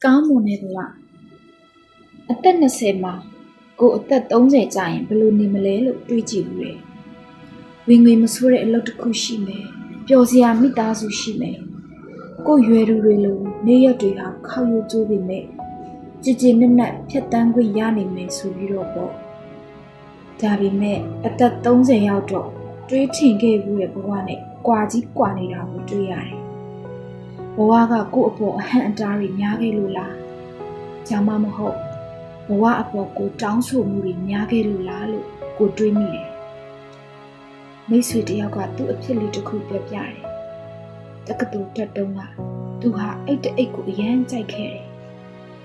ကောင်းမွန်တဲ့ဘဝအသက်20မှာကိုအသက်30ကြာရင်ဘယ်လိုနေမလဲလို့တွေးကြည့်ဘူးလေဝင်ငွေမဆိုးတဲ့အလုပ်တစ်ခုရှိမယ်ပျော်စရာမိသားစုရှိမယ်ကိုရွယ်သူတွေလိုနေရက်တွေဟာခောက်ရွကျိုးပေမဲ့ကြည်ကြည်နက်နက်ဖြတ်တန်းခွင့်ရနိုင်မယ်ဆိုပြီးတော့ပေါ့ဒါပေမဲ့အသက်30ရောက်တော့တွေးထင်ခဲ့ဘူးတဲ့ဘဝနဲ့ကွာကြီးကွာနေတာကိုတွေ့ရတယ်ဘဝကကိုယ့်အပေါ်အဟန့်အတားတွေများခဲ့လို့လားဒါမှမဟုတ်ဘဝအပေါ်ကိုတောင်းဆိုမှုတွေများခဲ့လို့လားလို့ကိုတွေးမိတယ်မိတ်ဆွေတယောက်ကသူ့အဖြစ်လေးတစ်ခုပြောပြတယ်တက္ကသိုလ်တက်တုန်းကသူဟာအိတ်တအိတ်ကိုအရန်ကြိုက်ခဲ့တယ်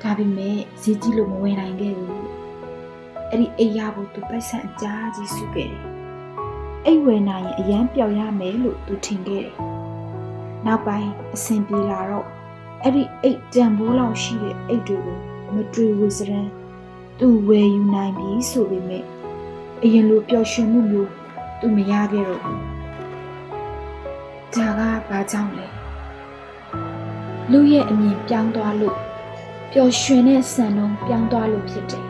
ဒါပေမဲ့ဈေးကြီးလို့မဝင်နိုင်ခဲ့ဘူးအဲ့ဒီအိတ်ရဖို့သူပိုက်ဆံအကြားကြီးစုခဲ့တယ်အိတ်ဝယ်နိုင်ရင်အရန်ပျောက်ရမယ်လို့သူထင်ခဲ့တယ်နောက်ပိုင်းအဆင်ပြေလာတော့အဲ့ဒီအိတ်တန်ဖိုးလောက်ရှိတဲ့အိတ်တွေကိုမတွေ့ဝစရန်သူဝယ်ယူနိုင်ပြီဆိုပေမဲ့အရင်လိုပျော်ရွှင်မှုမျိုးသူမရခဲ့တော့ဘူးဒါကဘာကြောင့်လဲလူရဲ့အမြင်ပြောင်းသွားလို့ပျော်ရွှင်တဲ့စံနှုန်းပြောင်းသွားလို့ဖြစ်တယ်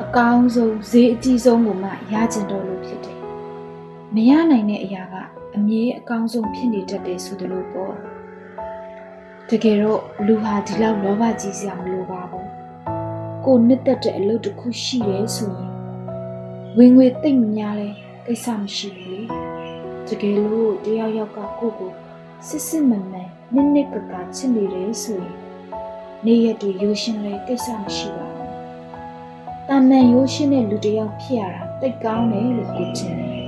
အကောင်းဆုံးဈေးအကြီးဆုံးကိုမှရကျင်တော့လို့ဖြစ်တယ်မရနိုင်တဲ့အရာကအမြဲအကောင်းဆုံးဖြစ်နေတတ်တယ်ဆိုသလိုပေါ့တကယ်တော့လူဟာဒီလောက်လောဘကြီးစရာမလိုပါဘူးကိုနှစ်သက်တဲ့အလုပ်တစ်ခုရှိတယ်ဆိုရင်ဝင်ငွေသိမ့်များလဲကိစ္စမရှိဘူးလေတကယ်လို့တယောက်ယောက်ကကိုစစ်စစ်မှန်မှန်နစ်ကကချစ်နေတယ်ဆိုရင်နေရက်တွေရိုးရှင်းလဲကိစ္စမရှိပါဘူးတာမန်ရိုးရှင်းတဲ့လူတယောက်ဖြစ်ရတာတိတ်ကောင်းတယ်လို့ကိုထင်တယ်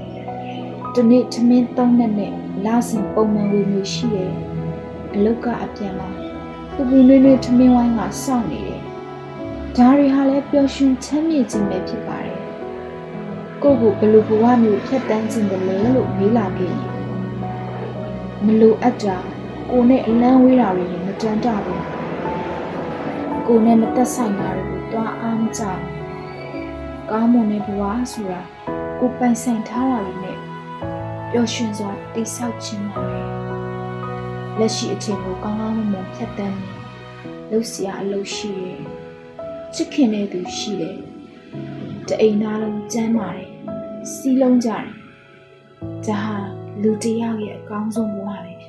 ဒီနေ့ထမင်းသုံးနဲ့လာစဉ်ပုံမှန်ဝင်နေရှိတယ်အလုတ်ကအပြန်လာပူပူနွေ့နွေ့ထမင်းဝိုင်းကစောင့်နေတယ်ဒါတွေဟာလည်းပျော်ရွှင်ချမ်းမြေ့ခြင်းပဲဖြစ်ပါတယ်ကိုယ့်ကိုဘယ်လိုဘဝမျိုးဖြတ်တန်းခြင်းတလဲလို့မေးလာခဲ့ရင်မလိုအပ်တာကိုနဲ့အလန်းဝေးတာတွေမတန်တဘူးကိုနဲ့မသက်ဆိုင်တာတွေကိုတွားအားမကြဘူးကောင်းမွန်တဲ့ဘဝဆိုတာကိုပိုင်ဆိုင်ထားတာတွေနဲ့ပျော်ရွှင်စွာတိတ်ဆောက်ခြင်းပါပဲလက်ရှိအချိန်ကိုကောင်းကောင်းမွန်မွန်ဖြတ်တန်းနေလုပ်စရာအလုပ်ရှိတယ်ချစ်ခင်တဲ့သူရှိတယ်တအိမ်သားလုံးကျမ်းပါတယ်စီးလုံးကြတယ်ဒါဟာလူတစ်ယောက်ရဲ့အကောင်းဆုံးဘဝပဲ